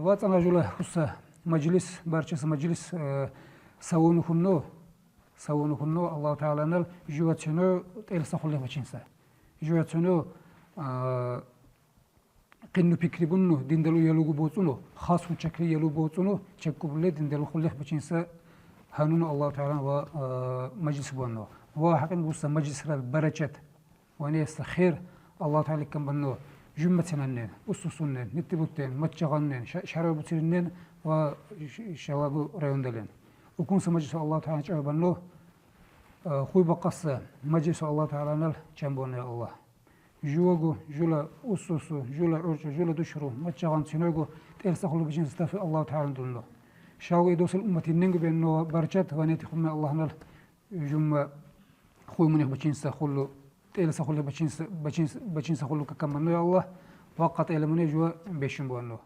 وات أنا جوله خص مجلس بارشس مجلس سوونه الله تعالى نل جواتشنو تيل سخله بچينسا جواتشنو قنو فكري بنو ديندلو يلوغو بوصونو خاص وشكري يلو بوصونو تشكو بلي ديندلو خله بچينسا هانون الله تعالى و مجلس بونو واحد بوص مجلس البركة ونيس خير الله تعالى كم بنو جمتنا أسسنا نتبوتين متجغنن شربتين وشواب ريوندلين وكون سمجلس الله تعالى شعبنا خوي بقص مجلس الله تعالى نل جنبنا الله جوجو جولا أسسو جولا أرج جولا دشرو متجغن سنوجو تلسخلو بجين استف الله تعالى دلنا شاوي دوس الأمة النجب بأنه بركات ونتخم الله نل جم خوي منيح بجين استخلو تلسخلو بجين استخلو ككملنا الله وقت إلى من يجوا بيشون بأنه